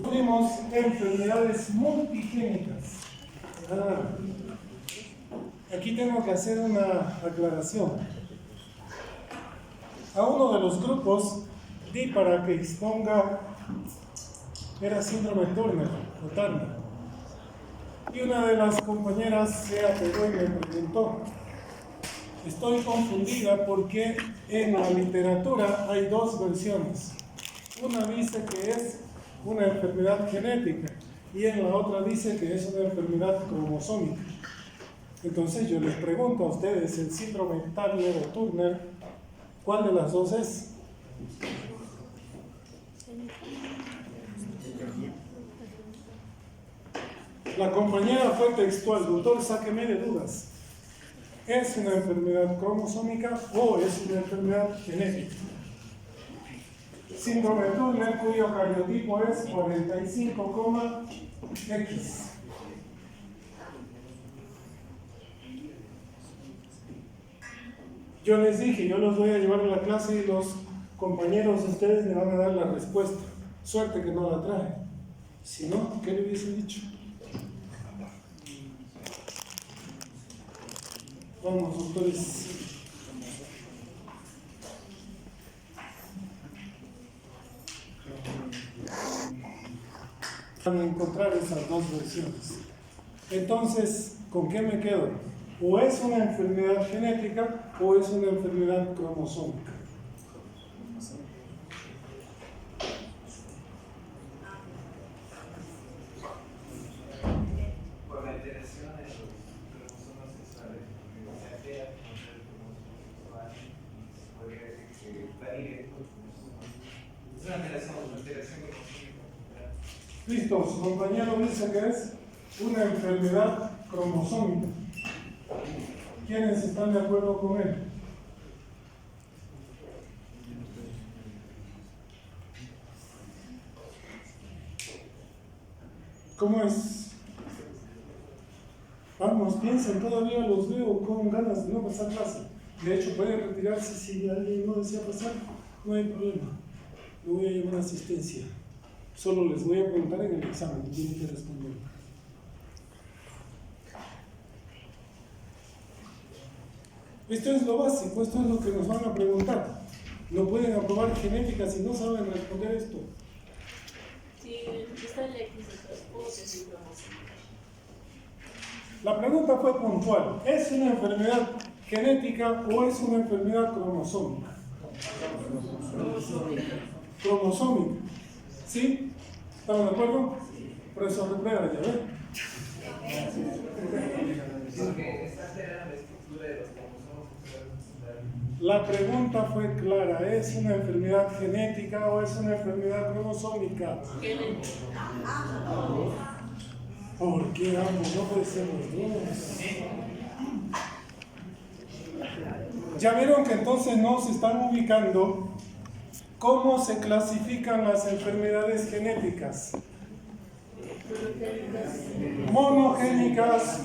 sufrimos enfermedades multigénicas. Aquí tengo que hacer una aclaración. A uno de los grupos di para que exponga, era síndrome Turner. Y una de las compañeras se apegó y me preguntó. Estoy confundida porque en la literatura hay dos versiones. Una dice que es una enfermedad genética y en la otra dice que es una enfermedad cromosómica. Entonces yo les pregunto a ustedes, el síndrome Turner o Turner, ¿cuál de las dos es? La compañera fue textual, doctor, sáqueme de dudas. ¿Es una enfermedad cromosómica o es una enfermedad genética? Síndrome Turner, cuyo cariotipo es 45,X. Yo les dije, yo los voy a llevar a la clase y los compañeros de ustedes me van a dar la respuesta. Suerte que no la traje. Si no, ¿qué le hubiese dicho? Vamos, doctores. Van a encontrar esas dos versiones. Entonces, ¿con qué me quedo? O es una enfermedad genética o es una enfermedad cromosómica. Por la alteración de los cromosomas sexuales, se altera el cromosoma sexual y se puede parir esto. Es una alteración cromosómica. Listo, su compañero dice que es una enfermedad cromosómica. ¿Quiénes están de acuerdo con él? ¿Cómo es? Vamos, piensen, todavía los veo con ganas de no pasar clase. De hecho, pueden retirarse si alguien no desea pasar, no hay problema. No voy a llevar asistencia. Solo les voy a preguntar en el examen, tienen que responder. Esto es lo básico, esto es lo que nos van a preguntar. No pueden aprobar genética si no saben responder esto. Sí, está el X, ¿cómo se dice? La pregunta fue puntual. ¿Es una enfermedad genética o es una enfermedad cromosómica? Cromosómica. ¿Sí? ¿Estamos de acuerdo? Profesor Reprueba, ¿ya ven? Porque está alterada la estructura de los cromosomas sexuales. La pregunta fue clara. ¿Es una enfermedad genética o es una enfermedad cromosómica? ¿Por qué ambos? No puede ser los dos. Ya vieron que entonces no se están ubicando cómo se clasifican las enfermedades genéticas. Monogénicas,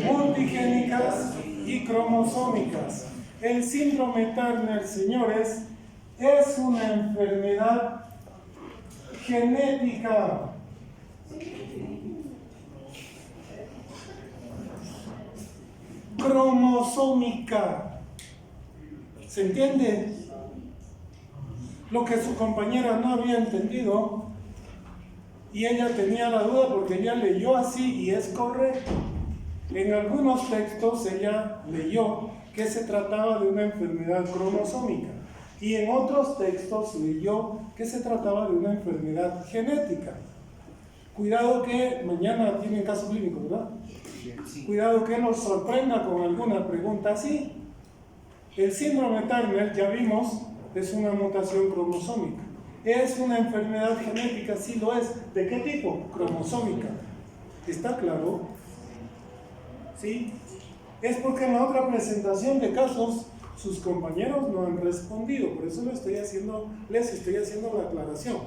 multigénicas y cromosómicas. El síndrome Turner, señores, es una enfermedad genética. Cromosómica. ¿Se entiende? Lo que su compañera no había entendido y ella tenía la duda porque ella leyó así y es correcto. En algunos textos ella leyó que se trataba de una enfermedad cromosómica y en otros textos leyó que se trataba de una enfermedad genética. Cuidado que mañana tienen caso clínico, ¿verdad? Cuidado que nos sorprenda con alguna pregunta así. El síndrome Turner, ya vimos, es una mutación cromosómica. ¿Es una enfermedad genética? Sí lo es. ¿De qué tipo? Cromosómica. ¿Está claro? ¿Sí? Es porque en la otra presentación de casos sus compañeros no han respondido. Por eso les estoy haciendo la aclaración.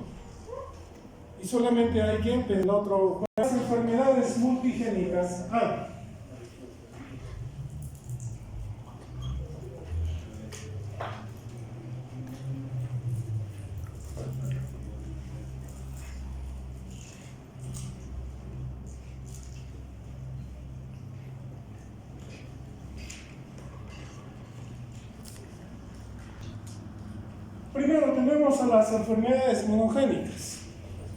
Y solamente hay que en el otro. Las enfermedades multigénicas hay. Primero tenemos a las enfermedades monogénicas.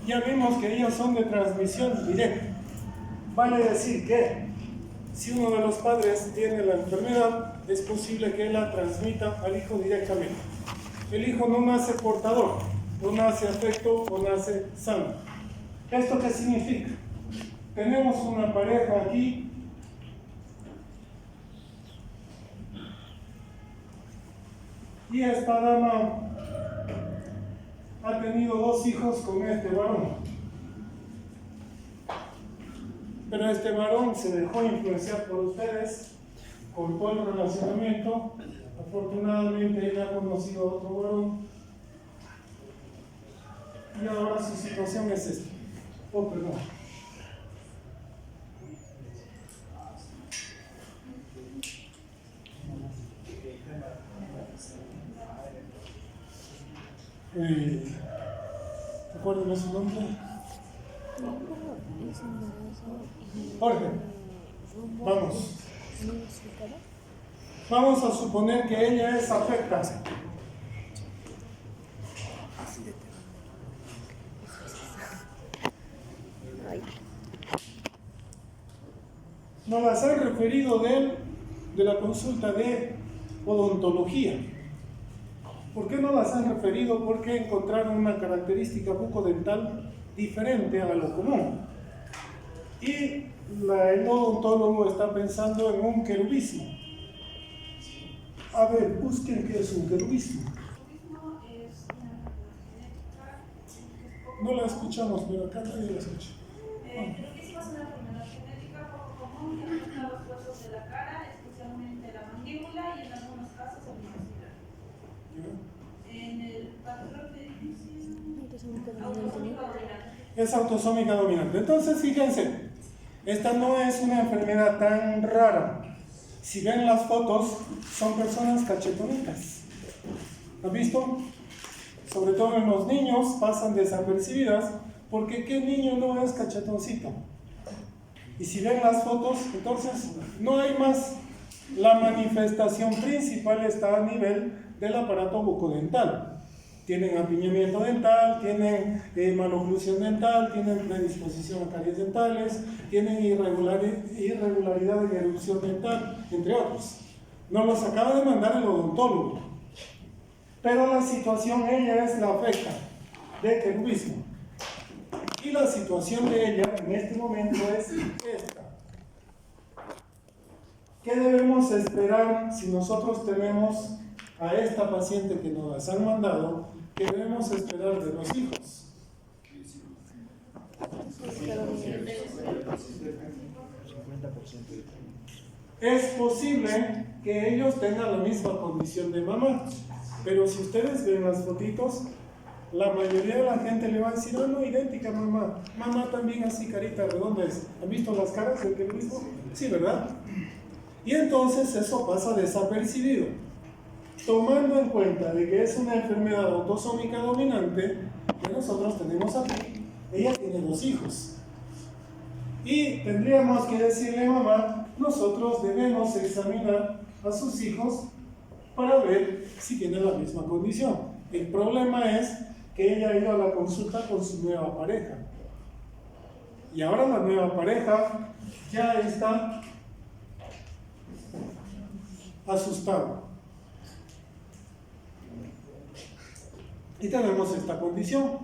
Ya vimos que ellas son de transmisión directa. Vale decir que si uno de los padres tiene la enfermedad, es posible que la transmita al hijo directamente. El hijo no nace portador, no nace afecto o nace sano. ¿Esto qué significa? Tenemos una pareja aquí y esta dama ha tenido 2 hijos con este varón. Pero este varón se dejó influenciar por ustedes, cortó el relacionamiento. Afortunadamente ella ha conocido a otro varón y ahora su situación es esta. Oh, perdón. ¿Recuerdan su nombre? Jorge, vamos a suponer que ella es afecta. Nos las han referido de la consulta de odontología. ¿Por qué no las han referido? Porque encontraron una característica bucodental diferente a lo común. Y el odontólogo está pensando en un querubismo. A ver, busquen qué es un querubismo. No la escuchamos, pero acá nadie la escucha. El querubismo es una enfermedad genética poco común que afecta a los huesos de la cara, especialmente la mandíbula y en algunos casos el maxilar. En el patrón de autosómica dominante. Es autosómica dominante. Entonces, fíjense, esta no es una enfermedad tan rara. Si ven las fotos, son personas cachetonitas. ¿Han visto? Sobre todo en los niños pasan desapercibidas, porque ¿qué niño no es cachetoncito? Y si ven las fotos, entonces no hay más. La manifestación principal está a nivel del aparato bucodental. Tienen apiñamiento dental, tienen maloclusión dental, tienen predisposición a caries dentales, tienen irregularidad en erupción dental, entre otros. Nos los acaba de mandar el odontólogo. Pero la situación ella es la afecta de querubismo. Y la situación de ella en este momento es esta. ¿Qué debemos esperar si nosotros tenemos a esta paciente que nos las han mandado? ¿Qué debemos esperar de los hijos? Es posible que ellos tengan la misma condición de mamá, pero si ustedes ven las fotitos, la mayoría de la gente le va a decir, no, idéntica mamá. Mamá también así, carita redonda es. ¿Han visto las caras del querubismo? Sí, ¿verdad? Y entonces eso pasa desapercibido. Tomando en cuenta de que es una enfermedad autosómica dominante, que nosotros tenemos aquí, ella tiene 2 hijos. Y tendríamos que decirle a mamá, nosotros debemos examinar a sus hijos para ver si tienen la misma condición. El problema es que ella ha ido a la consulta con su nueva pareja. Y ahora la nueva pareja ya está asustada. Y tenemos esta condición.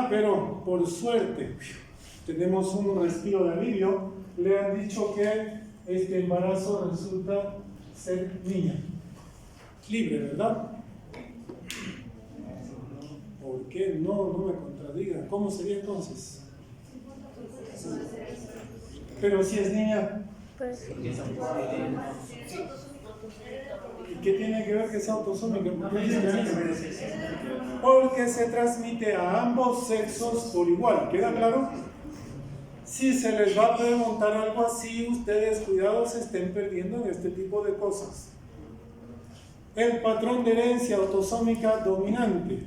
Pero por suerte tenemos un respiro de alivio. Le han dicho que este embarazo resulta ser niña. Libre, ¿verdad? ¿Por qué? No me contradigan. ¿Cómo sería entonces? Pero si es niña. ¿Y qué tiene que ver que sea autosómica? Porque se transmite a ambos sexos por igual. ¿Queda claro? Si se les va a preguntar algo así, ustedes cuidado se estén perdiendo en este tipo de cosas. El patrón de herencia autosómica dominante,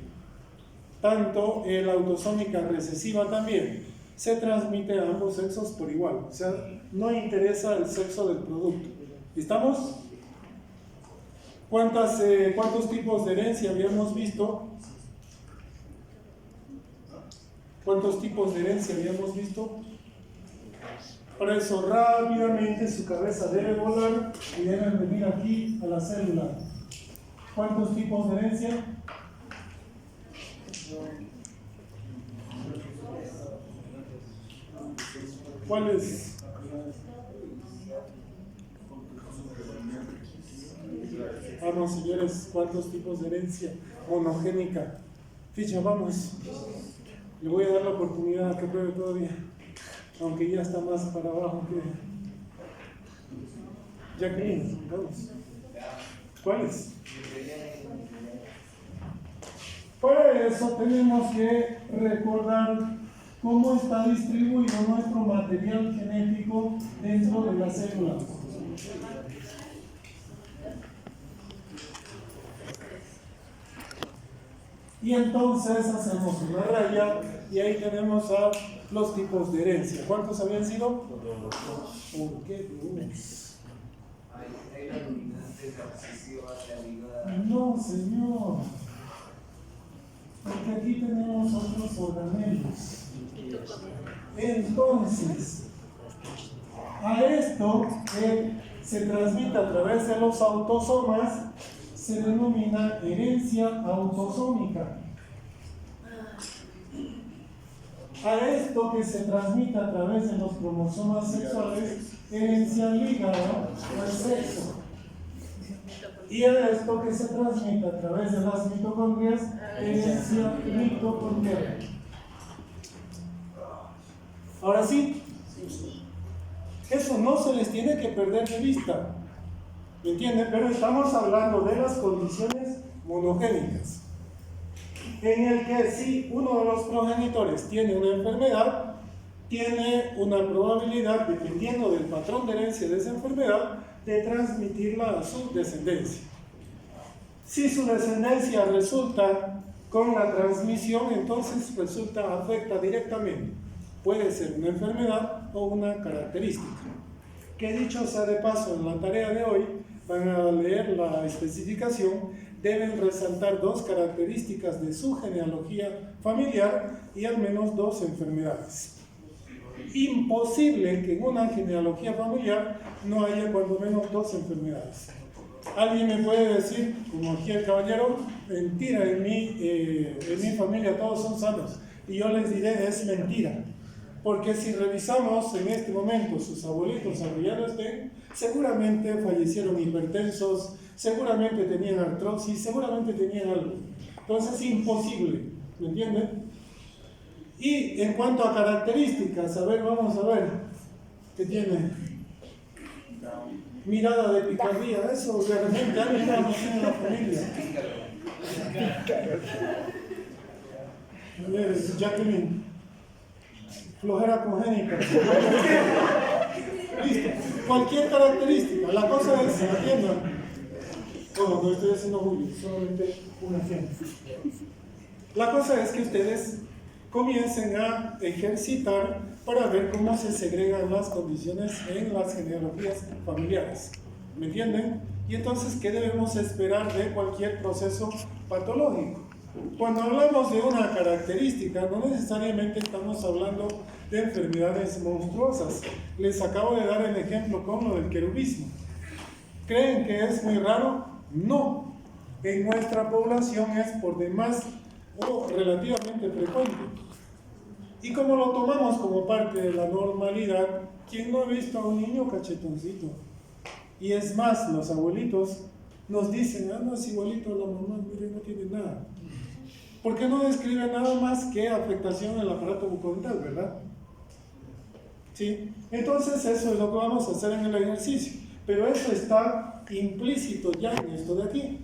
tanto la autosómica recesiva también, se transmite a ambos sexos por igual. O sea, no interesa el sexo del producto. ¿Estamos? ¿Cuántos tipos de herencia habíamos visto? ¿Cuántos tipos de herencia habíamos visto? Por eso rápidamente su cabeza debe volar y debe venir aquí a la célula. ¿Cuántos tipos de herencia? ¿Cuáles? Vamos, señores, ¿cuántos tipos de herencia monogénica? Ficha, vamos. Le voy a dar la oportunidad a que pruebe todavía, aunque ya está más para abajo que Jacqueline. Vamos. ¿Cuáles? Para eso tenemos que recordar cómo está distribuido nuestro material genético dentro de la célula. Y entonces hacemos una raya y ahí tenemos a los tipos de herencia. ¿Cuántos habían sido? ¿Por qué dos? Hay la dominante, la obsesiva, la ligada. No, señor. Porque aquí tenemos otros organelos. Entonces, a esto que se transmite a través de los autosomas se denomina herencia autosómica. A esto que se transmite a través de los cromosomas sexuales, herencia ligada al sexo. Y a esto que se transmite a través de las mitocondrias, herencia mitocondrial. Ahora sí, eso no se les tiene que perder de vista, ¿me entienden? Pero estamos hablando de las condiciones monogénicas, en el que si uno de los progenitores tiene una enfermedad, tiene una probabilidad, dependiendo del patrón de herencia de esa enfermedad, de transmitirla a su descendencia. Si su descendencia resulta con la transmisión, entonces afecta directamente. Puede ser una enfermedad o una característica. Que dicho sea de paso, en la tarea de hoy van a leer la especificación, deben resaltar 2 características de su genealogía familiar y al menos 2 enfermedades. Imposible que en una genealogía familiar no haya cuando menos 2 enfermedades. Alguien me puede decir, como aquí el caballero, mentira, en mi familia todos son sanos. Y yo les diré, es mentira. Porque si revisamos en este momento sus abuelitos, aunque ya no estén, seguramente fallecieron hipertensos, seguramente tenían artrosis, seguramente tenían algo. Entonces es imposible, ¿me entienden? Y en cuanto a características, a ver, vamos a ver, ¿qué tiene? Mirada de picardía, eso de repente alguien no tiene en la familia. A ver, Jacqueline. Flojera congénita. Listo. Cualquier característica. La cosa es, atiendan. No estoy haciendo bullying, solamente un ejemplo. La cosa es que ustedes comiencen a ejercitar para ver cómo se segregan las condiciones en las genealogías familiares. ¿Me entienden? Y entonces, ¿qué debemos esperar de cualquier proceso patológico? Cuando hablamos de una característica, no necesariamente estamos hablando de enfermedades monstruosas. Les acabo de dar el ejemplo con lo del querubismo. ¿Creen que es muy raro? No. En nuestra población es por demás o relativamente frecuente. Y como lo tomamos como parte de la normalidad, ¿quién no ha visto a un niño cachetoncito? Y es más, los abuelitos nos dicen, no es igualito a la mamá, mire, no tiene nada. Porque no describe nada más que afectación en el aparato bucodental, ¿verdad? ¿Sí? Entonces eso es lo que vamos a hacer en el ejercicio. Pero eso está implícito ya en esto de aquí.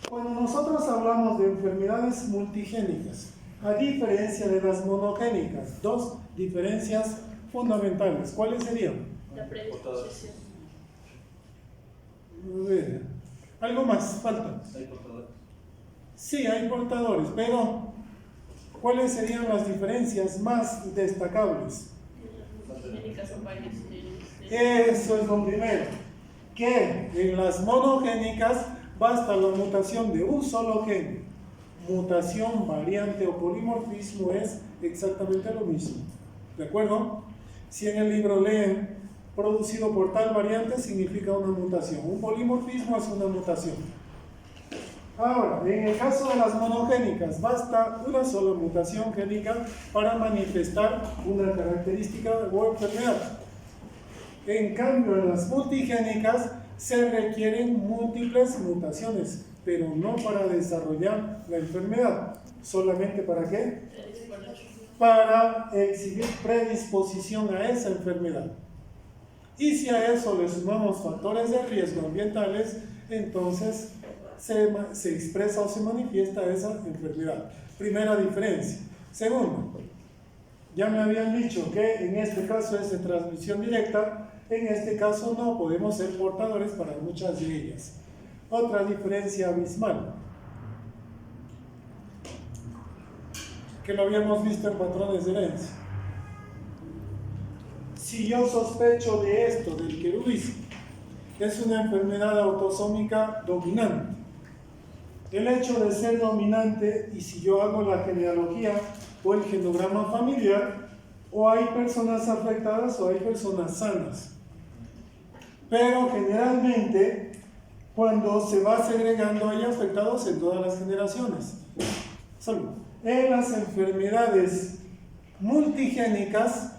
Cuando nosotros hablamos de enfermedades multigénicas, a diferencia de las monogénicas, 2 diferencias fundamentales. ¿Cuáles serían? La predisposición. A ver, algo más, falta. Hay portadores. Sí, hay portadores, pero ¿cuáles serían las diferencias más destacables? Las son varias. Eso es lo primero. que en las monogénicas basta la mutación de un solo gen. Mutación, variante o polimorfismo es exactamente lo mismo. ¿De acuerdo? Si en el libro leen producido por tal variante, significa una mutación. Un polimorfismo es una mutación. Ahora, en el caso de las monogénicas, basta una sola mutación génica para manifestar una característica o enfermedad. En cambio, en las multigénicas se requieren múltiples mutaciones, pero no para desarrollar la enfermedad. ¿Solamente para qué? Para exhibir predisposición a esa enfermedad. Y si a eso le sumamos factores de riesgo ambientales, entonces se expresa o se manifiesta esa enfermedad. Primera diferencia. Segundo, ya me habían dicho que en este caso es de transmisión directa, en este caso no, podemos ser portadores para muchas de ellas. Otra diferencia abismal, que lo habíamos visto en patrones de herencia. Si yo sospecho de esto, del querubismo, es una enfermedad autosómica dominante. El hecho de ser dominante, y si yo hago la genealogía o el genograma familiar, o hay personas afectadas o hay personas sanas. Pero generalmente, cuando se va segregando, hay afectados en todas las generaciones. En las enfermedades multigénicas,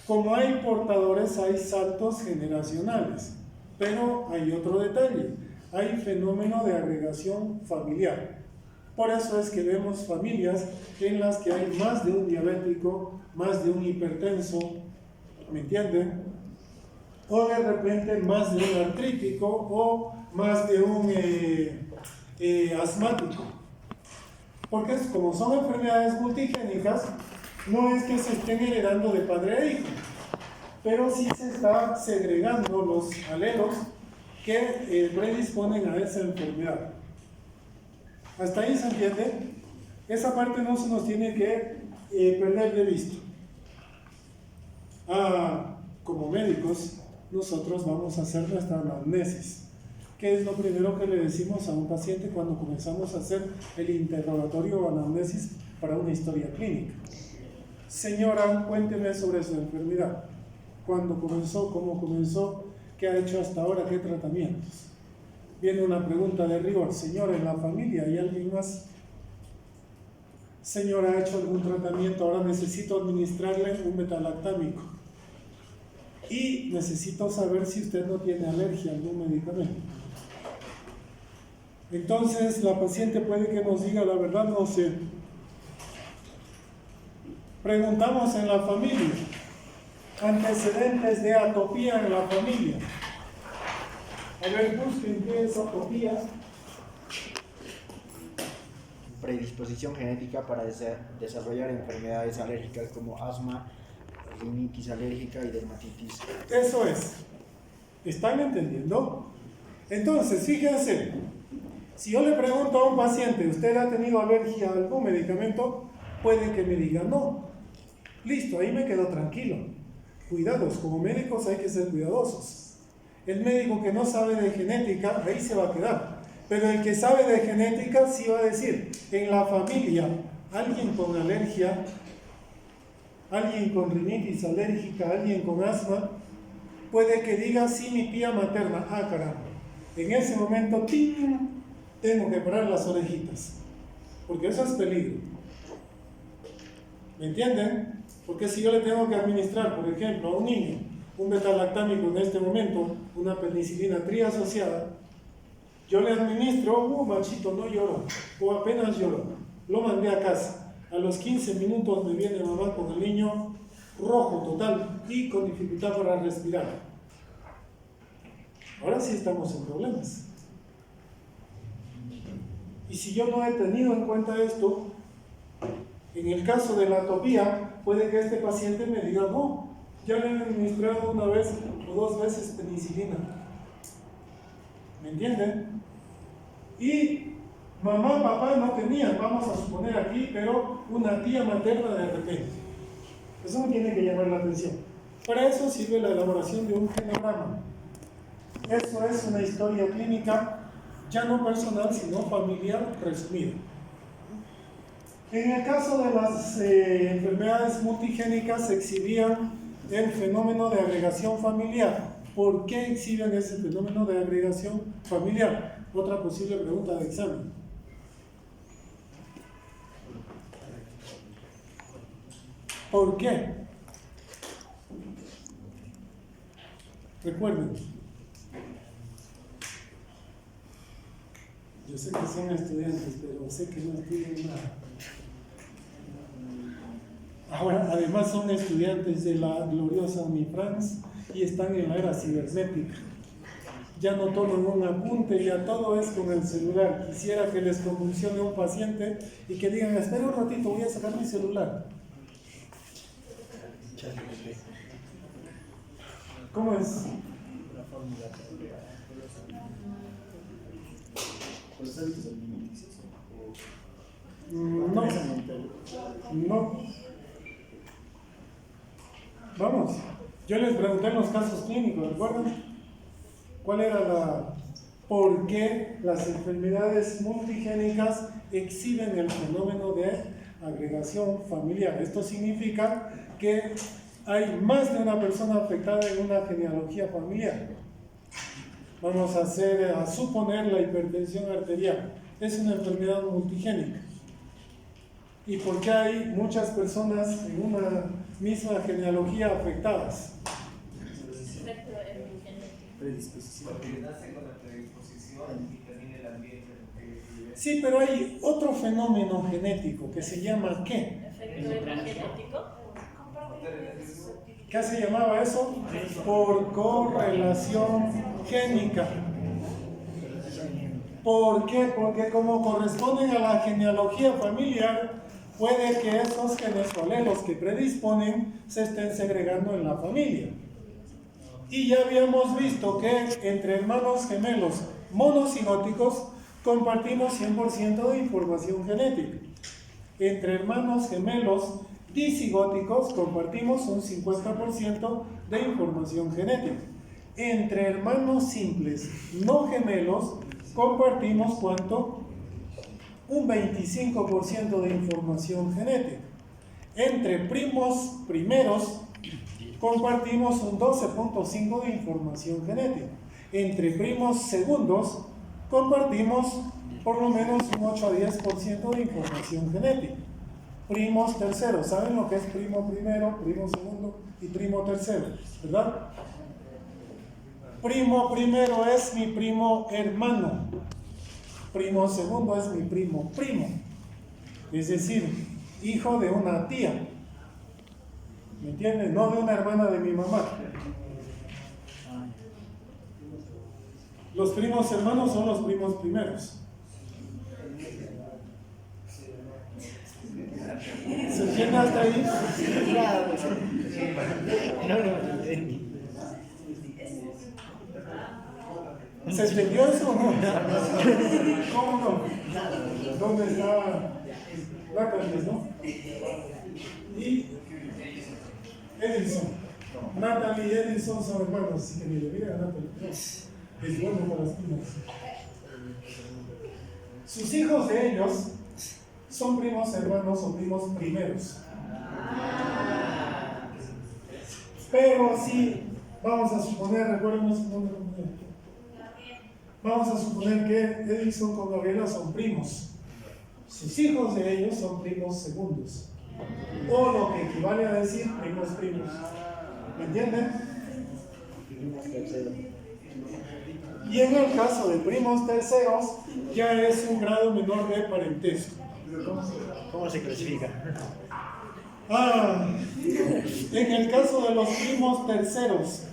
como hay portadores, hay saltos generacionales. Pero hay otro detalle, hay fenómeno de agregación familiar. Por eso es que vemos familias en las que hay más de un diabético, más de un hipertenso, ¿me entienden? O de repente más de un artrítico o más de un asmático. Porque como son enfermedades multigénicas, no es que se estén heredando de padre a hijo, pero sí se está segregando los alelos que predisponen a esa enfermedad. ¿Hasta ahí se entiende? Esa parte no se nos tiene que perder de vista. Como médicos, nosotros vamos a hacer nuestra anamnesis. ¿Qué es lo primero que le decimos a un paciente cuando comenzamos a hacer el interrogatorio o anamnesis para una historia clínica? Señora, cuénteme sobre su enfermedad. ¿Cuándo comenzó? ¿Cómo comenzó? ¿Qué ha hecho hasta ahora? ¿Qué tratamientos? Viene una pregunta de rigor. Señora, ¿en la familia hay alguien más? Señora, ¿ha hecho algún tratamiento? Ahora necesito administrarle un metalactámico. Y necesito saber si usted no tiene alergia a algún medicamento. Entonces, la paciente puede que nos diga, la verdad no sé. Preguntamos en la familia. Antecedentes de atopía en la familia. A ver, busquen qué es atopía. Predisposición genética para desarrollar enfermedades alérgicas como asma, rinitis alérgica y dermatitis. Eso es. ¿Están entendiendo? Entonces, fíjense, si yo le pregunto a un paciente, ¿usted ha tenido alergia a algún medicamento? Puede que me diga no. Listo, ahí me quedo tranquilo. Cuidados, como médicos hay que ser cuidadosos. El médico que no sabe de genética, ahí se va a quedar. Pero el que sabe de genética sí va a decir, en la familia, alguien con alergia, alguien con rinitis alérgica, alguien con asma, puede que diga, sí, mi tía materna. Ah, caramba. En ese momento, ¡ting!, tengo que parar las orejitas. Porque eso es peligro. ¿Me entienden? Porque si yo le tengo que administrar, por ejemplo, a un niño, un betalactámico en este momento, una penicilina triasociada, yo le administro, machito, no lloro, o apenas lloro, lo mandé a casa. A los 15 minutos me viene mamá con el niño rojo total y con dificultad para respirar. Ahora sí estamos en problemas. Y si yo no he tenido en cuenta esto, en el caso de la atopía, puede que este paciente me diga, no, ya le he administrado una vez o dos veces penicilina. ¿Me entienden? Y mamá, papá no tenían, vamos a suponer aquí, pero una tía materna de repente. Eso me tiene que llamar la atención. Para eso sirve la elaboración de un genograma. Eso es una historia clínica, ya no personal, sino familiar resumida. En el caso de las enfermedades multigénicas se exhibían el fenómeno de agregación familiar. ¿Por qué exhiben ese fenómeno de agregación familiar? Otra posible pregunta de examen. ¿Por qué? Recuerden, yo sé que son estudiantes, pero sé que no estudian nada. Ahora, además son estudiantes de la gloriosa Unifrance y están en la era cibernética. Ya no toman un apunte, ya todo es con el celular. Quisiera que les convulsione un paciente y que digan, espera un ratito, voy a sacar mi celular. ¿Cómo es? No. No. Vamos. Yo les pregunté en los casos clínicos, ¿recuerdan? ¿Cuál era por qué las enfermedades multigénicas exhiben el fenómeno de agregación familiar? Esto significa que hay más de una persona afectada en una genealogía familiar. Vamos a suponer la hipertensión arterial. Es una enfermedad multigénica. ¿Y por qué hay muchas personas en una misma genealogía afectadas? Porque nace con la predisposición y también el ambiente. Sí, pero hay otro fenómeno genético que se llama ¿qué? Efecto epigenético. ¿Qué se llamaba eso? Por correlación génica. ¿Por qué? Porque como corresponden a la genealogía familiar, puede que esos genes o alelos que predisponen se estén segregando en la familia. Y ya habíamos visto que entre hermanos gemelos monocigóticos compartimos 100% de información genética. Entre hermanos gemelos disigóticos compartimos un 50% de información genética. Entre hermanos simples no gemelos compartimos ¿cuánto? Un 25% de información genética. Entre primos primeros compartimos un 12.5% de información genética. Entre primos segundos compartimos por lo menos un 8 a 10% de información genética. Primos terceros, ¿saben lo que es primo primero, primo segundo y primo tercero? ¿Verdad? Primo primero es mi primo hermano. Primo segundo es mi primo primo. Es decir, hijo de una tía. ¿Me entienden? No de una hermana de mi mamá. Los primos hermanos son los primos primeros. ¿Se entiende hasta ahí? No entendí. ¿Se entendió eso o no? ¿Cómo no? ¿Dónde está Natalie, no? Y Edison. Natalie y Edison son hermanos, así que ni le digan a Natalie. Es bueno para las primas. Sus hijos de ellos son primos hermanos o primos primeros. Pero si vamos a suponer, recuerden su nombre, vamos a suponer que Edison con Gabriela son primos. Sus hijos de ellos son primos segundos. O lo que equivale a decir primos primos. ¿Me entienden? Y en el caso de primos terceros, ya es un grado menor de parentesco. ¿Cómo se clasifica? En el caso de los primos terceros,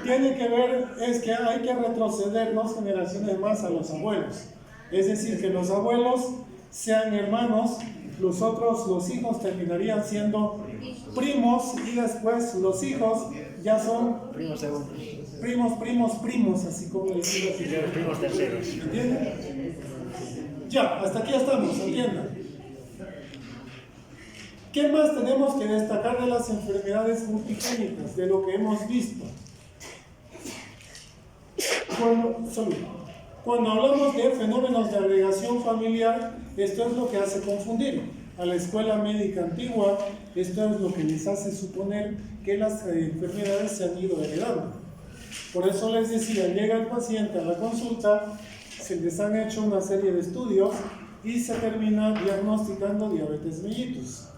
tiene que ver, es que hay que retroceder 2 generaciones más a los abuelos. Es decir, que los abuelos sean hermanos, los hijos terminarían siendo primos y después los hijos ya son Primos segundos. primos, así como le digo aquí. Primos terceros. ¿Entienden? Ya, hasta aquí estamos, entiendan. ¿Qué más tenemos que destacar de las enfermedades multigénicas, de lo que hemos visto? Cuando hablamos de fenómenos de agregación familiar, esto es lo que hace confundir a la escuela médica antigua. Esto es lo que les hace suponer que las enfermedades se han ido heredando. Por eso les decía, llega el paciente a la consulta, se les han hecho una serie de estudios y se termina diagnosticando diabetes mellitus.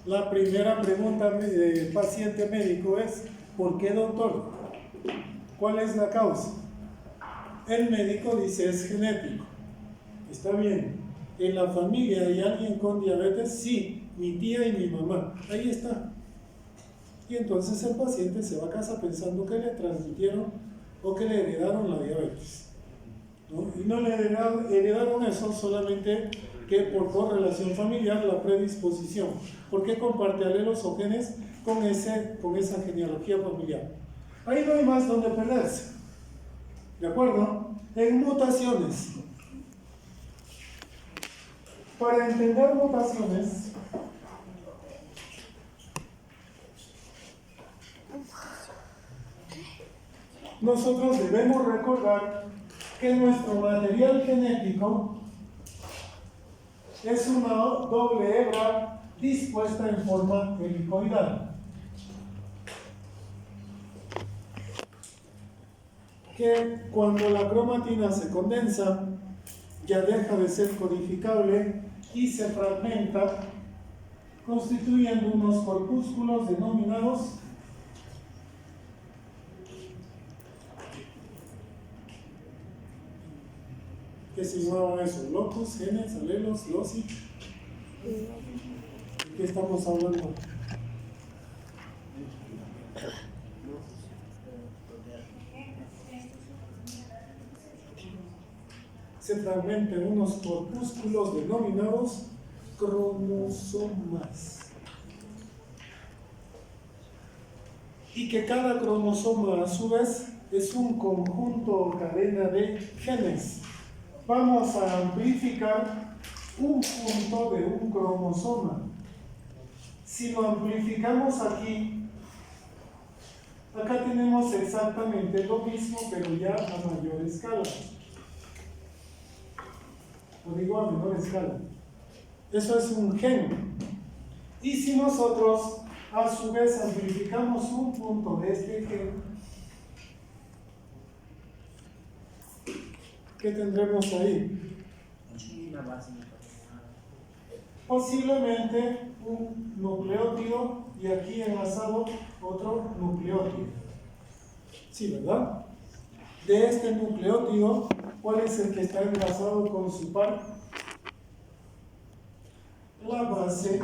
La primera pregunta del paciente médico es: ¿por qué, doctor? ¿Cuál es la causa? El médico dice: es genético. Está bien. ¿En la familia hay alguien con diabetes? Sí, mi tía y mi mamá. Ahí está. Y entonces el paciente se va a casa pensando que le transmitieron o que le heredaron la diabetes, ¿no? Y no le heredaron eso, solamente que por correlación familiar la predisposición, porque comparte alelos o genes con esa genealogía familiar. Ahí no hay más donde perderse. ¿De acuerdo? En mutaciones. Para entender mutaciones, nosotros debemos recordar que nuestro material genético es una doble hebra dispuesta en forma helicoidal, que cuando la cromatina se condensa ya deja de ser codificable y se fragmenta, constituyendo unos corpúsculos denominados ¿qué se llamaba eso? Locus, genes, alelos, loci. ¿De qué estamos hablando? Se fragmentan unos corpúsculos denominados cromosomas. Y que cada cromosoma a su vez es un conjunto o cadena de genes. Vamos a amplificar un punto de un cromosoma. Si lo amplificamos aquí, acá tenemos exactamente lo mismo, pero ya a mayor escala. O digo a menor escala. Eso es un gen. Y si nosotros a su vez amplificamos un punto de este gen, ¿qué tendremos ahí? Posiblemente un nucleótido y aquí enlazado otro nucleótido. Sí, ¿verdad? De este nucleótido, ¿cuál es el que está enlazado con su par? La base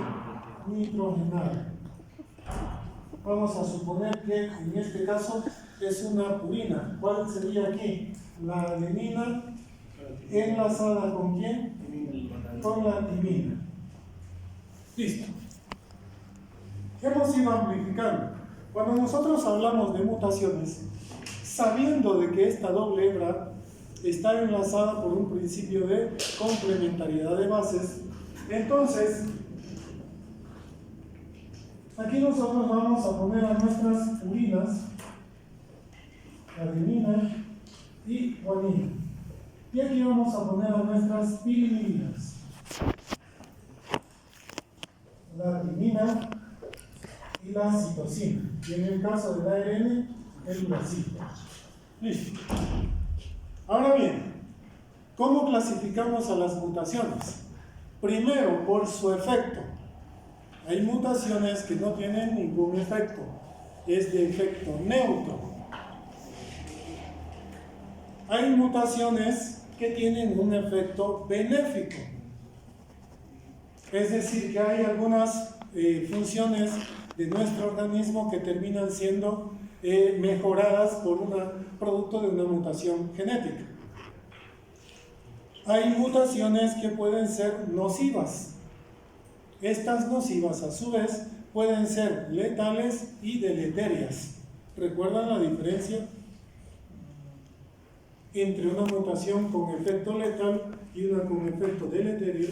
nitrogenada. Vamos a suponer que en este caso es una purina. ¿Cuál sería aquí? La adenina enlazada ¿con quién? Con la timina. Listo. Hemos ido amplificando. Cuando nosotros hablamos de mutaciones, sabiendo de que esta doble hebra está enlazada por un principio de complementariedad de bases, entonces aquí nosotros vamos a poner a nuestras purinas, adenina y guanina. Y aquí vamos a poner a nuestras pirimidines, la timina y la citosina. Y en el caso del ARN, el uracilo. Listo. Ahora bien, ¿cómo clasificamos a las mutaciones? Primero, por su efecto. Hay mutaciones que no tienen ningún efecto. Es de efecto neutro. Hay mutaciones que tienen un efecto benéfico. Es decir, que hay algunas funciones de nuestro organismo que terminan siendo mejoradas por un producto de una mutación genética. Hay mutaciones que pueden ser nocivas. Estas nocivas, a su vez, pueden ser letales y deleterias. ¿Recuerdan la diferencia entre una mutación con efecto letal y una con efecto deleterio?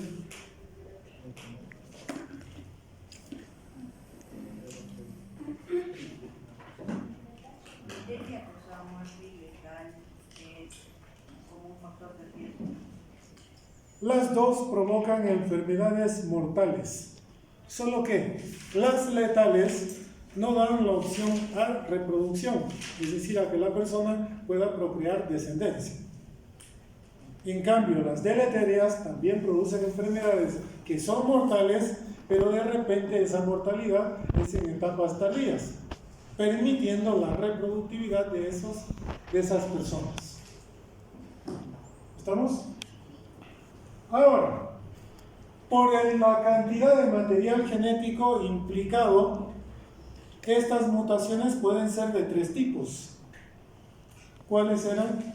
factor de riesgo. Las dos provocan enfermedades mortales, solo que las letales no dan la opción a reproducción, es decir, a que la persona pueda procrear descendencia. En cambio, las deleterias también producen enfermedades que son mortales, pero de repente esa mortalidad es en etapas tardías, permitiendo la reproductividad de esas personas. ¿Estamos? Ahora, por la cantidad de material genético implicado, estas mutaciones pueden ser de 3 tipos. ¿Cuáles eran?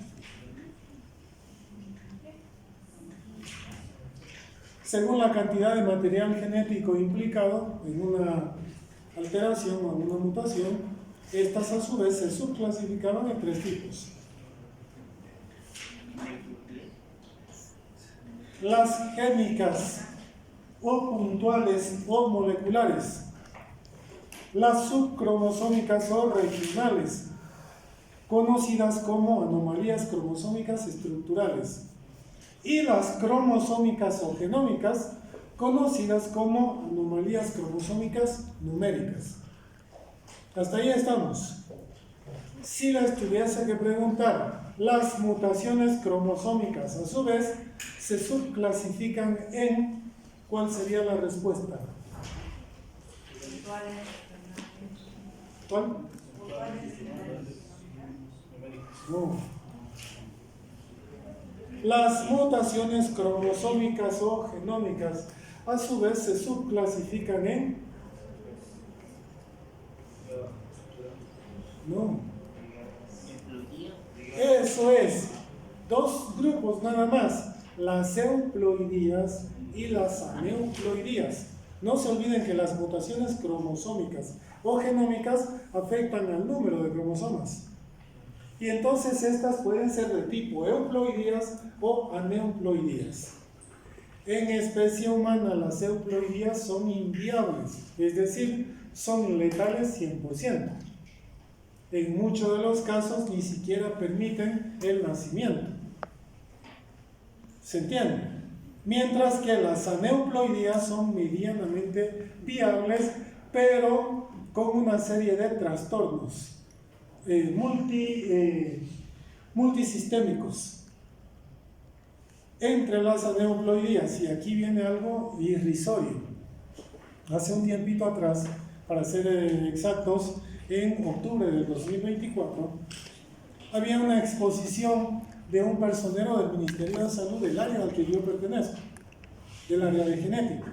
Según la cantidad de material genético implicado en una alteración o en una mutación, estas a su vez se subclasificaban en 3 tipos. Las génicas o puntuales o moleculares, las subcromosómicas o regionales, conocidas como anomalías cromosómicas estructurales, y las cromosómicas o genómicas, conocidas como anomalías cromosómicas numéricas. Hasta ahí estamos. Si les tuviese que preguntar, las mutaciones cromosómicas a su vez se subclasifican en, ¿cuál sería la respuesta? ¿Cuál? No. Las mutaciones cromosómicas o genómicas a su vez se subclasifican en... No. Eso es. 2 grupos nada más. Las euploidías y las aneuploidías. No se olviden que las mutaciones cromosómicas o genómicas afectan al número de cromosomas. Y entonces estas pueden ser de tipo euploidías o aneuploidías. En especie humana las euploidías son inviables, es decir, son letales 100%. En muchos de los casos ni siquiera permiten el nacimiento. ¿Se entiende? Mientras que las aneuploidías son medianamente viables, pero con una serie de trastornos multisistémicos. Entre las aneuploidías, y aquí viene algo irrisorio. Hace un tiempito atrás, para ser exactos, en octubre del 2024, había una exposición de un personero del Ministerio de Salud del área al que yo pertenezco, del área de genética.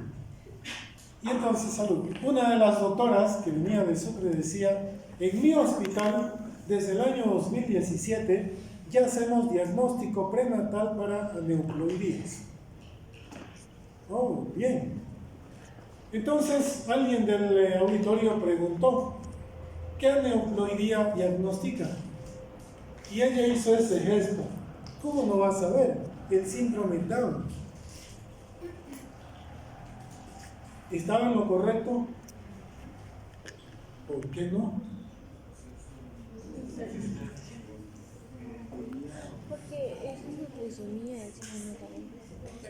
Y entonces, salud, una de las doctoras que venía de Sucre decía: en mi hospital, desde el año 2017, ya hacemos diagnóstico prenatal para aneuploidías. Oh, bien. Entonces, alguien del auditorio preguntó: ¿qué aneuploidía diagnostica? Y ella hizo ese gesto. ¿Cómo no vas a ver? El síndrome Down. ¿Estaba en lo correcto? ¿Por qué no? Porque es una trisomía del síndrome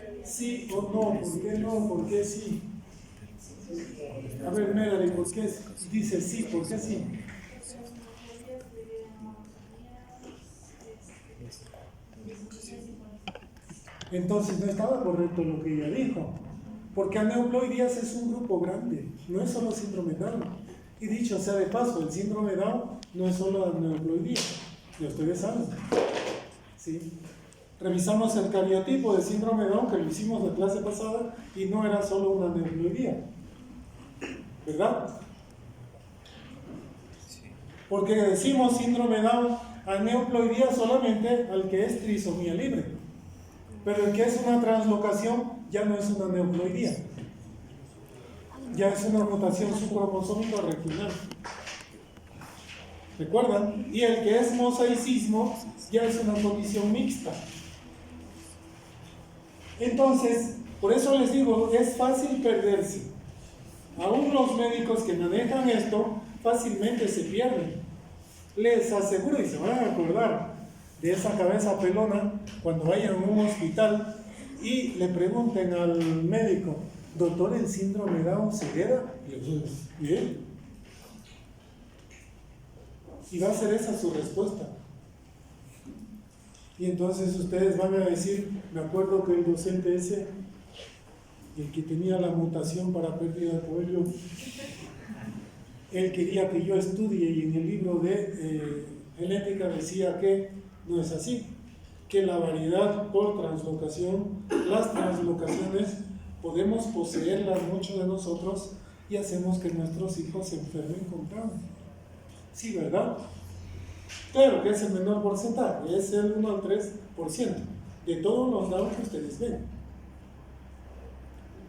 Down. ¿Sí o no? ¿Por qué no? ¿Por qué sí? A ver, Melanie, ¿por qué dice sí? ¿Por qué sí? Entonces no estaba correcto lo que ella dijo, porque aneuploidías es un grupo grande, no es solo síndrome Down. Y dicho sea de paso, el síndrome Down no es solo aneuploidía, y ustedes saben. ¿Sí? Revisamos el cariotipo de síndrome Down, que lo hicimos la clase pasada, y no era solo una aneuploidía, ¿verdad? Porque decimos síndrome Down, aneuploidía solamente al que es trisomía libre. Pero el que es una translocación ya no es una aneuploidía, ya es una mutación subcromosómica regional. ¿Recuerdan? Y el que es mosaicismo ya es una condición mixta. Entonces, por eso les digo, es fácil perderse. Aún los médicos que manejan esto fácilmente se pierden. Les aseguro, y se van a acordar, de esa cabeza pelona cuando vayan a un hospital y le pregunten al médico, doctor, ¿el síndrome Down se hereda? Y le digo, bien. Y va a ser esa su respuesta. Y entonces ustedes van a decir, me acuerdo que el docente ese, el que tenía la mutación para pérdida de cabello, él quería que yo estudie y en el libro de genética decía que no es así, que la variedad por translocación, las translocaciones podemos poseerlas muchos de nosotros y hacemos que nuestros hijos se enfermen con Down. Sí, ¿verdad? Claro que es el menor porcentaje, es el 1 al 3% de todos los Down que ustedes ven.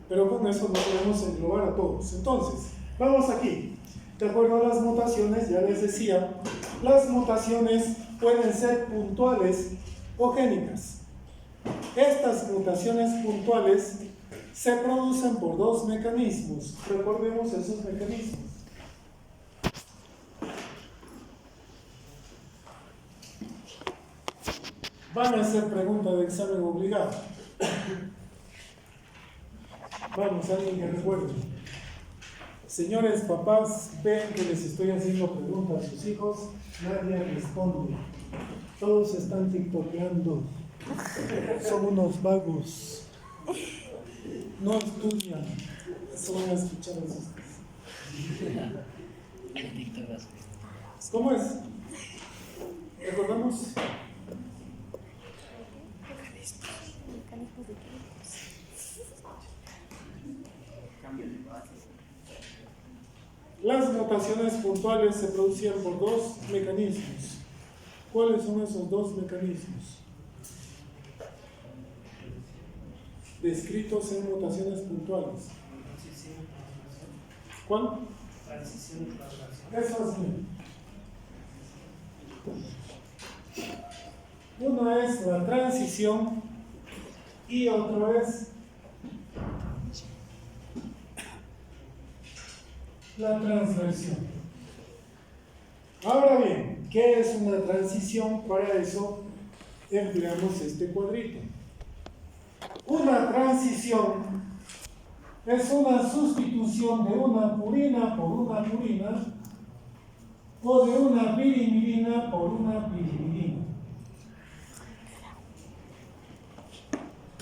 Pero con eso no podemos englobar a todos. Entonces, vamos aquí. De acuerdo a las mutaciones, ya les decía, las mutaciones pueden ser puntuales o génicas. Estas mutaciones puntuales se producen por dos mecanismos. Recordemos esos mecanismos. Van a hacer pregunta de examen obligado. Vamos, alguien que recuerde. Señores papás, ven que les estoy haciendo preguntas a sus hijos, nadie responde. Todos están tiktokeando. Son unos vagos. No estudian. Eso van a escuchar a sus hijos. ¿Cómo es? ¿Recordamos? Las mutaciones puntuales se producían por dos mecanismos. ¿Cuáles son esos dos mecanismos? Descritos en mutaciones puntuales. ¿Cuál? Transición y traslación. Eso sí. Una es la transición y otro es la transversión. Ahora bien, ¿qué es una transición? Para eso empleamos este cuadrito. Una transición es una sustitución de una purina por una purina o de una pirimidina por una pirimidina.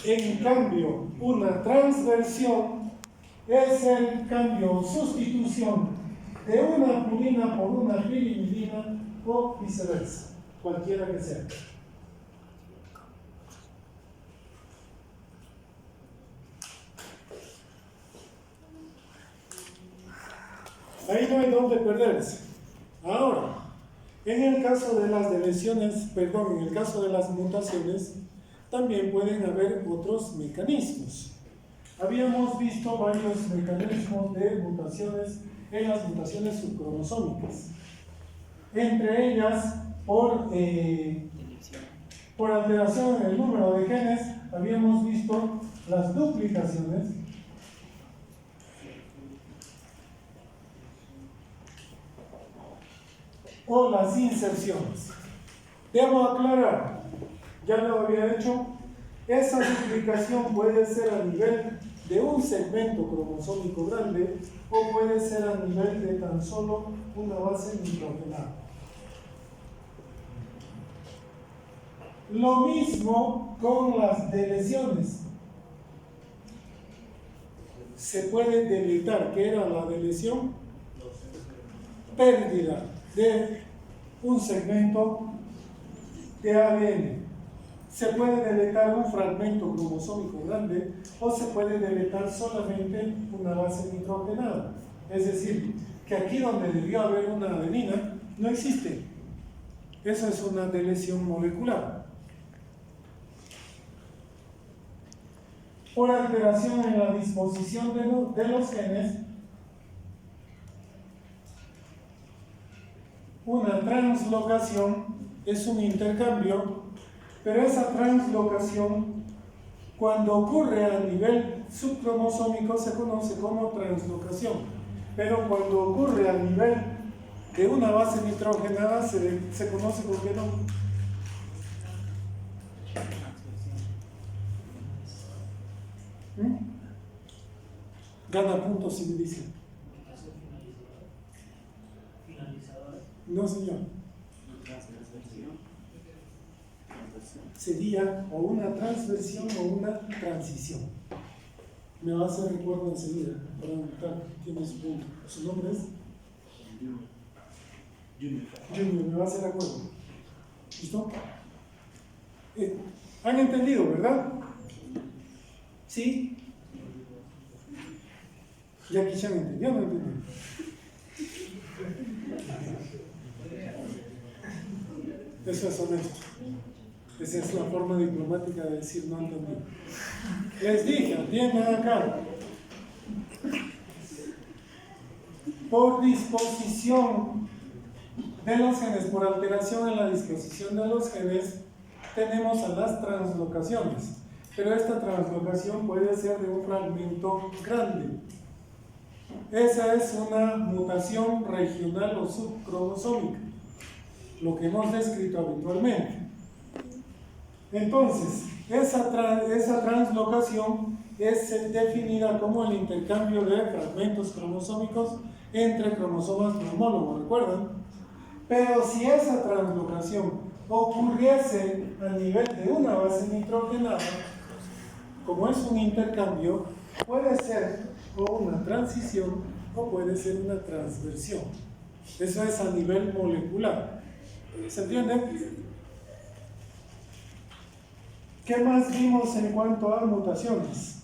En cambio, una transversión es el cambio o sustitución de una purina por una pirimidina o viceversa, cualquiera que sea. Ahí no hay dónde perderse. Ahora, en el caso de las en el caso de las mutaciones, también pueden haber otros mecanismos. Habíamos visto varios mecanismos de mutaciones en las mutaciones subcromosómicas. Entre ellas, por alteración en el número de genes, habíamos visto las duplicaciones, o las inserciones. Debo aclarar, ya lo había hecho, esa duplicación puede ser a nivel de un segmento cromosómico grande o puede ser a nivel de tan solo una base nitrogenada. Lo mismo con las deleciones. Se puede deletar. ¿Qué era la delesión? Pérdida de un segmento de ADN. Se puede deletar un fragmento cromosómico grande o se puede deletar solamente una base nitrogenada. Es decir, que aquí donde debió haber una adenina, no existe. Esa es una delesión molecular. Por alteración en la disposición de los genes, una translocación es un intercambio, pero esa translocación, cuando ocurre a nivel subcromosómico, se conoce como translocación, pero cuando ocurre a nivel de una base nitrogenada, se conoce como que no. Gana puntos si me dicen. Finalizador. No, señor. Sería o una transversión o una transición. Me va a hacer recuerdo enseguida para anotar. Tiene su punto. ¿Su nombre es? Junior, me va a hacer acuerdo. ¿Listo? ¿Han entendido, verdad? ¿Sí? Ya quizá me entendió, no entendió. Eso es honesto. Esa es la forma diplomática de decir no entendí. Les dije, atiendan acá. Por disposición de los genes, por alteración en la disposición de los genes, tenemos a las translocaciones. Pero esta translocación puede ser de un fragmento grande. Esa es una mutación regional o subcromosómica, lo que hemos descrito habitualmente. Entonces, esa translocación es definida como el intercambio de fragmentos cromosómicos entre cromosomas de homólogos, ¿recuerdan? Pero si esa translocación ocurriese a nivel de una base nitrogenada, como es un intercambio, puede ser o una transición o puede ser una transversión. Eso es a nivel molecular. ¿Se entiende? ¿Qué más vimos en cuanto a mutaciones?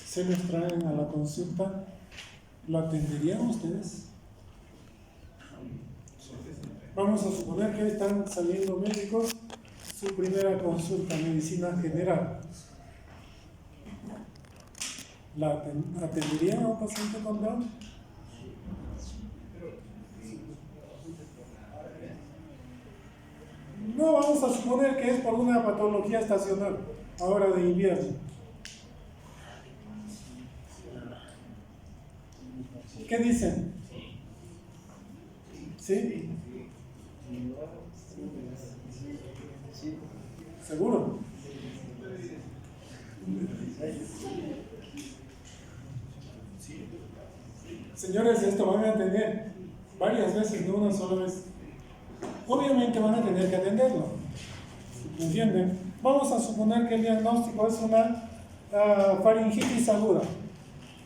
Se les traen a la consulta, ¿lo atenderían ustedes? Vamos a suponer que están saliendo médicos, su primera consulta, medicina general. ¿La atenderían a un paciente con Down? No, vamos a suponer que es por una patología estacional, ahora de invierno. ¿Qué dicen? ¿Sí? ¿Seguro? Señores, esto van a tener varias veces, no una sola vez. Obviamente van a tener que atenderlo. ¿Me entienden? Vamos a suponer que el diagnóstico es una faringitis aguda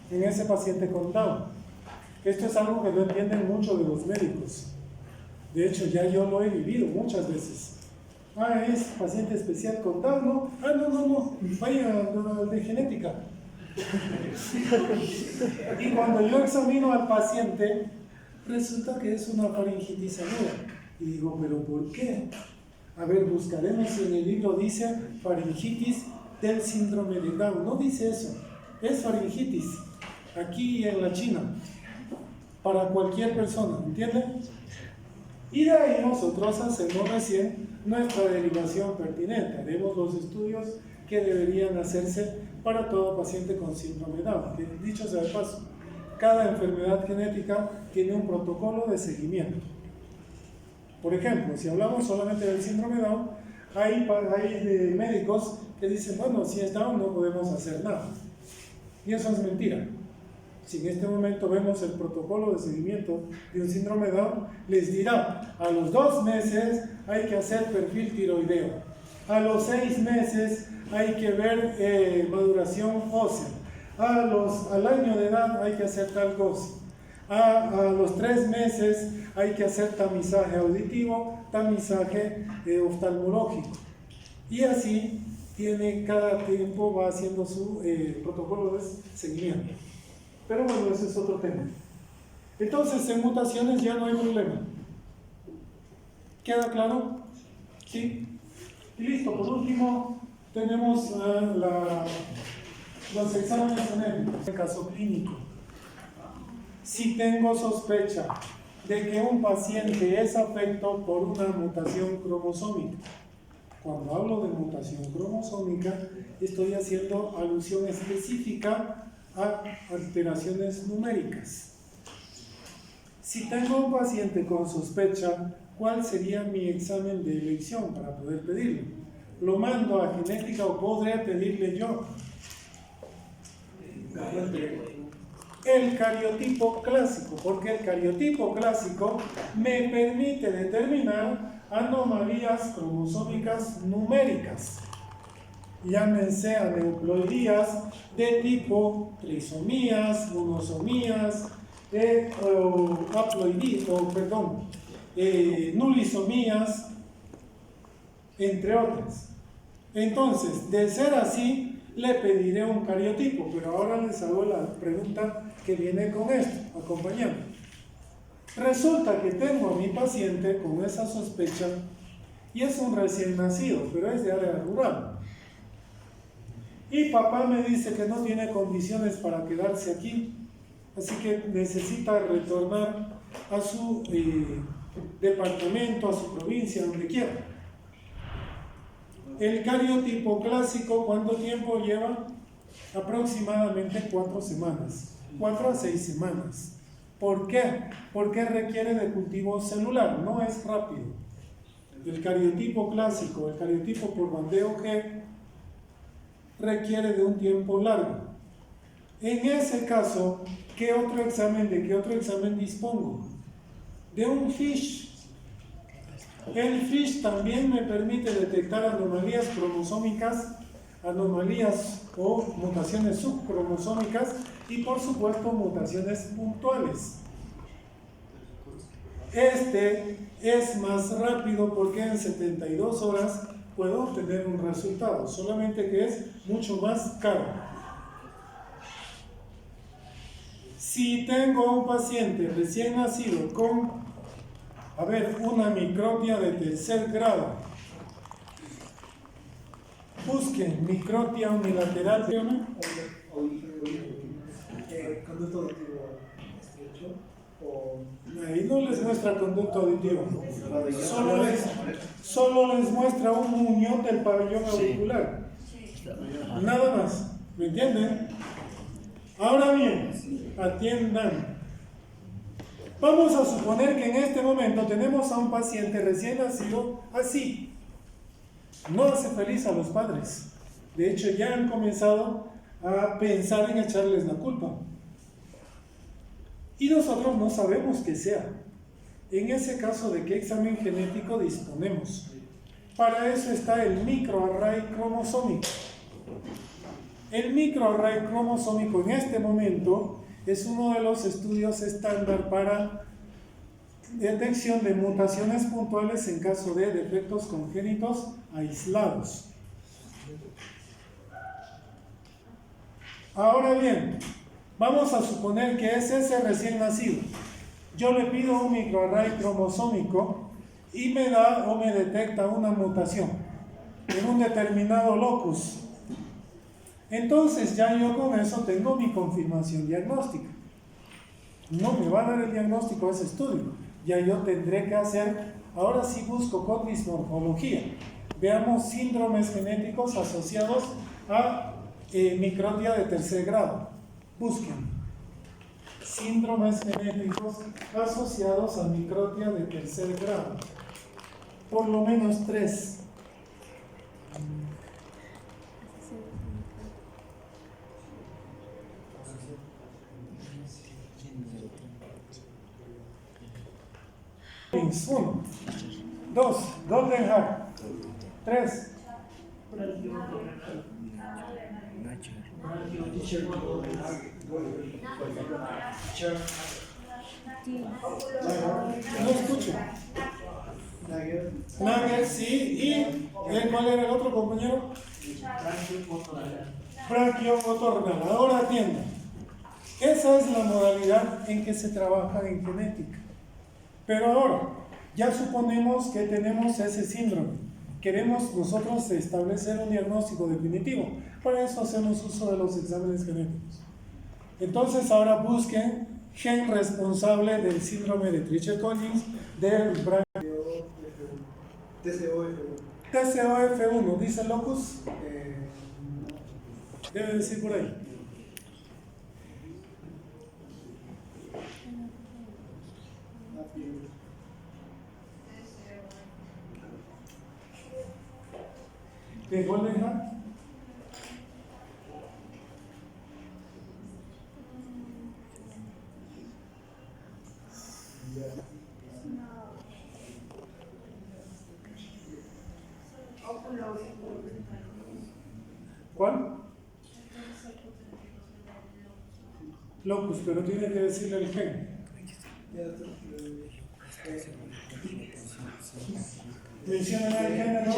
en ese paciente con Down. Esto es algo que no entienden mucho de los médicos. De hecho, ya yo lo he vivido muchas veces. Es paciente especial con Down, ¿no? No, vaya de genética. Y cuando yo examino al paciente, resulta que es una faringitis aguda. Y digo, ¿pero por qué? A ver, buscaremos si en el libro dice faringitis del síndrome de Down. No dice eso. Es faringitis. Aquí en la China. Para cualquier persona, ¿entienden? Y de ahí nosotros hacemos recién nuestra derivación pertinente. Haremos los estudios que deberían hacerse para todo paciente con síndrome de Down. Que, dicho sea de paso, cada enfermedad genética tiene un protocolo de seguimiento. Por ejemplo, si hablamos solamente del síndrome de Down, hay médicos que dicen, bueno, si es Down no podemos hacer nada. Y eso es mentira. Si en este momento vemos el protocolo de seguimiento de un síndrome de Down, les dirá, a los 2 meses hay que hacer perfil tiroideo, a los 6 meses hay que ver maduración ósea, al año de edad hay que hacer tal cosa, a los 3 meses hay que hacer tamizaje auditivo, tamizaje oftalmológico, y así cada tiempo va haciendo su protocolo de seguimiento. Pero bueno, ese es otro tema. Entonces, en mutaciones ya no hay problema. ¿Queda claro? ¿Sí? Y listo, por último, tenemos los exámenes genéticos. En caso clínico, si tengo sospecha de que un paciente es afecto por una mutación cromosómica, cuando hablo de mutación cromosómica, estoy haciendo alusión específica a alteraciones numéricas. Si tengo un paciente con sospecha, ¿cuál sería mi examen de elección para poder pedirlo? ¿Lo mando a genética o podría pedirle yo? El cariotipo clásico, porque el cariotipo clásico me permite determinar anomalías cromosómicas numéricas, llámense aneuploidías de tipo trisomías, monosomías, nulisomías, entre otras. Entonces, de ser así, le pediré un cariotipo, pero ahora les hago la pregunta que viene con esto, acompañando. Resulta que tengo a mi paciente con esa sospecha y es un recién nacido, pero es de área rural. Y papá me dice que no tiene condiciones para quedarse aquí, así que necesita retornar a su departamento, a su provincia, donde quiera. El cariotipo clásico, ¿cuánto tiempo lleva? Aproximadamente 4 semanas, 4 a 6 semanas. ¿Por qué? Porque requiere de cultivo celular, no es rápido. El cariotipo clásico, el cariotipo por bandeo G, requiere de un tiempo largo. En ese caso, ¿de qué otro examen dispongo? De un FISH. El FISH también me permite detectar anomalías cromosómicas, anomalías o mutaciones subcromosómicas y por supuesto mutaciones puntuales. Este es más rápido porque en 72 horas puedo obtener un resultado, solamente que es mucho más caro. Si tengo un paciente recién nacido con, una microtia de tercer grado, busquen microtia unilateral. Conducto auditivo estrecho o... Ahí no les muestra conducto auditivo, solo les muestra un muñón del pabellón auricular, nada más, ¿me entienden? Ahora bien, atiendan. Vamos a suponer que en este momento tenemos a un paciente recién nacido así. No hace feliz a los padres. De hecho, ya han comenzado a pensar en echarles la culpa. Y nosotros no sabemos qué sea. En ese caso, ¿de qué examen genético disponemos? Para eso está el microarray cromosómico. El microarray cromosómico en este momento es uno de los estudios estándar para detección de mutaciones puntuales en caso de defectos congénitos aislados. Ahora bien, vamos a suponer que es ese recién nacido. Yo le pido un microarray cromosómico y me da o me detecta una mutación en un determinado locus. Entonces ya yo con eso tengo mi confirmación diagnóstica. No me va a dar el diagnóstico ese estudio. Ya yo tendré que hacer, ahora sí busco con dismorfología. Veamos síndromes genéticos asociados a microtia de tercer grado. Busquen síndromes genéticos asociados a microtia de tercer grado. Por lo menos 3. Uno, 2, Golden Heart. 3. No escucho. Nagel, sí. ¿Y cuál era el otro compañero? Brachiomotornal. Ahora atiendan. Esa es la modalidad en que se trabaja en genética. Pero ahora, ya suponemos que tenemos ese síndrome. Queremos nosotros establecer un diagnóstico definitivo. Para eso hacemos uso de los exámenes genéticos. Entonces ahora busquen gen responsable del síndrome de Treacher-Collins del TCOF1. ¿Dice locus? Debe decir por ahí. ¿De Golden Hand? ¿Cuál? Locus, pero tiene que decirle el gen. Menciona el gen, ¿no?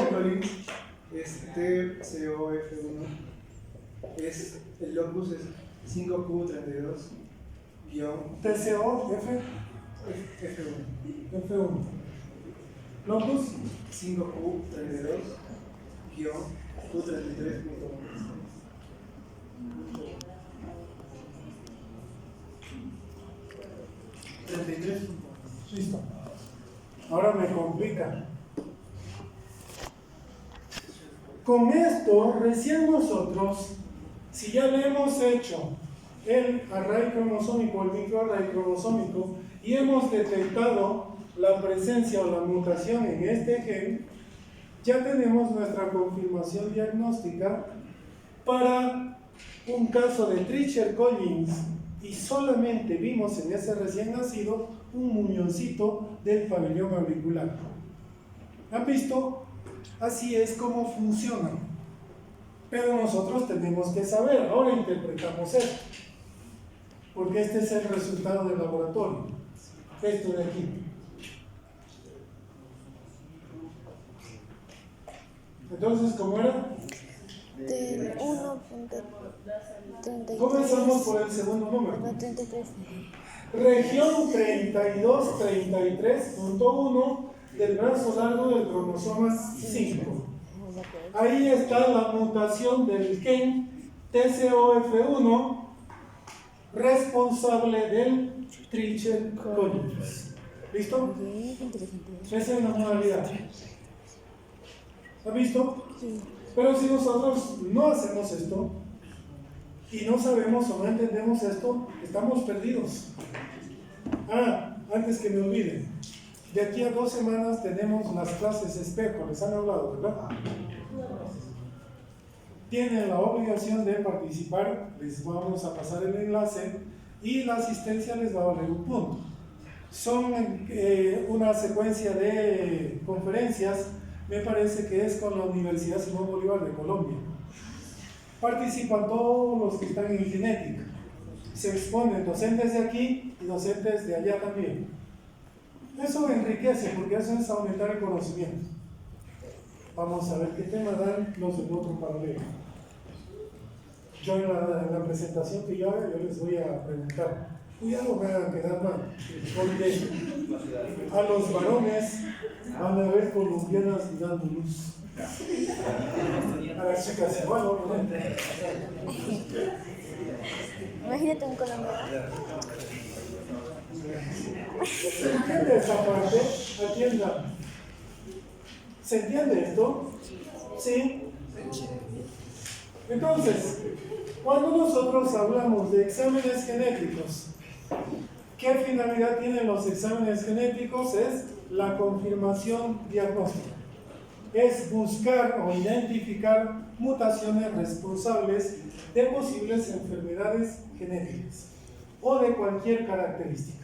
TCOF1 el locus es 5Q32 TCO, F1 F1. Locus, 5Q32 Q33.1. listo. Ahora me complica. Con esto, recién nosotros, si ya le hemos hecho el array cromosómico, el microarray cromosómico, y hemos detectado la presencia o la mutación en este gen, ya tenemos nuestra confirmación diagnóstica para un caso de Treacher-Collins y solamente vimos en ese recién nacido un muñoncito del pabellón auricular. ¿Han visto? Así es como funciona. Pero nosotros tenemos que saber, ahora interpretamos esto, porque este es el resultado del laboratorio, esto de aquí. Entonces, ¿cómo era? Del 1.33. Comenzamos por el segundo número. 33. Región 3233.1 del brazo largo del cromosoma 5. Ahí está la mutación del gen TCOF1 responsable del Treacher-Collins. ¿Listo? Esa es la modalidad. ¿Ha visto? Sí. Pero si nosotros no hacemos esto y no sabemos o no entendemos esto, estamos perdidos. Antes que me olvide, de aquí a 2 semanas tenemos las clases espejo, les han hablado, ¿verdad? Tienen la obligación de participar, les vamos a pasar el enlace y la asistencia les va a valer un punto. Son una secuencia de conferencias, me parece que es con la Universidad Simón Bolívar de Colombia. Participan todos los que están en genética. Se exponen docentes de aquí y docentes de allá también. Eso enriquece porque eso es aumentar el conocimiento. Vamos a ver qué tema dan los del otro paralelo. Yo en la presentación que yo haga, yo les voy a preguntar. Cuidado, me hagan quedar mal, porque a los varones van a ver colombianas dando luz. A las chicas igual, obviamente. Imagínate un colombiano. ¿Se entiende esta parte? Atiendan. ¿Se entiende esto? ¿Sí? Entonces, cuando nosotros hablamos de exámenes genéticos, ¿qué finalidad tienen los exámenes genéticos? Es la confirmación diagnóstica. Es buscar o identificar mutaciones responsables de posibles enfermedades genéticas o de cualquier característica.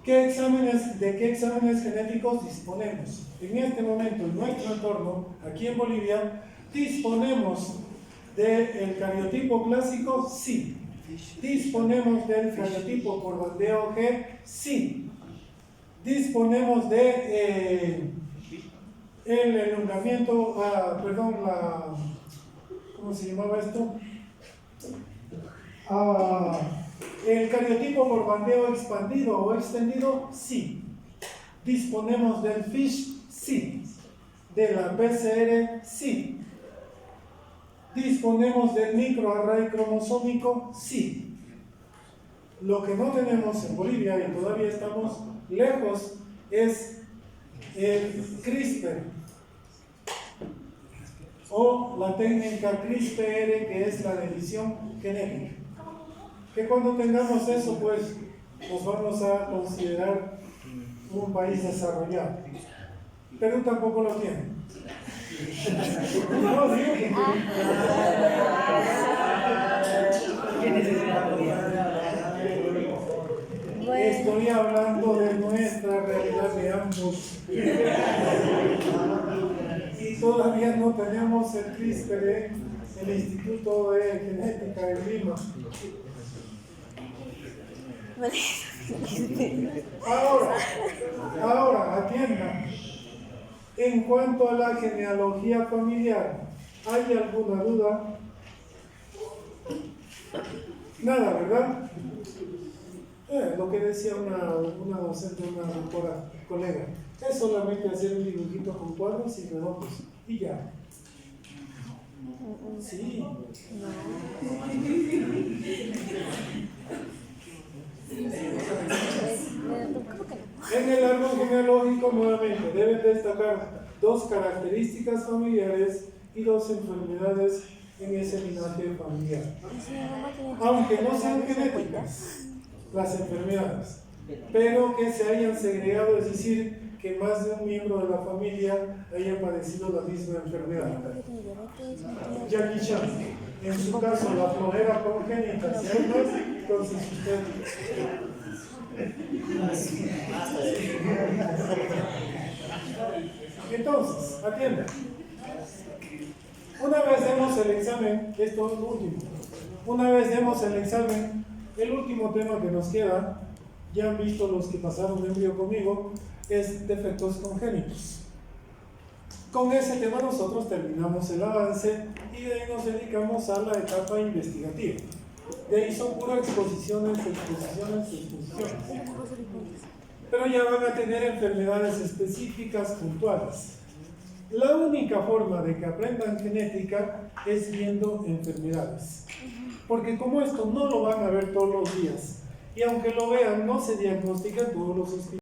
¿De qué exámenes genéticos disponemos? En este momento, en nuestro entorno, aquí en Bolivia, ¿disponemos del cariotipo clásico? Sí. ¿Disponemos del cariotipo por bandeo G? Sí. ¿Disponemos de el elongamiento, ¿cómo se llamaba esto? El cariotipo por bandeo expandido o extendido? Sí. ¿Disponemos del FISH? Sí. ¿De la PCR? Sí. ¿Disponemos del microarray cromosómico? Sí. Lo que no tenemos en Bolivia y todavía estamos lejos es el CRISPR o la técnica CRISPR, que es la edición genética. Que cuando tengamos eso, pues nos vamos a considerar un país desarrollado. Perú tampoco lo tiene. No, digo que ¿Qué necesidad podía? Bueno, estoy hablando de nuestra realidad de ambos. Y todavía no tenemos el CRISPR en el Instituto de Genética de Lima. Ahora, atiendan. En cuanto a la genealogía familiar, ¿hay alguna duda? Nada, ¿verdad? Lo que decía una docente, una doctora colega, es solamente hacer un dibujito con cuadros y redondos, y ya. Sí. ¿cómo que no? En el árbol genealógico nuevamente deben destacar 2 características familiares y 2 enfermedades en ese linaje familiar. Aunque no sean genéticas las enfermedades, pero que se hayan segregado, es decir, que más de un miembro de la familia haya padecido la misma enfermedad. Jackie Chan, en su caso la flojera congénita, si hay más, entonces usted... Entonces, atienda. Una vez demos el examen, esto es lo último. Una vez demos el examen, el último tema que nos queda, ya han visto los que pasaron embrio conmigo, es defectos congénitos. Con ese tema nosotros terminamos el avance y de ahí nos dedicamos a la etapa investigativa. De ahí son puras exposiciones. Pero ya van a tener enfermedades específicas puntuales. La única forma de que aprendan genética es viendo enfermedades. Porque como esto no lo van a ver todos los días, y aunque lo vean, no se diagnostican todos los hospitales.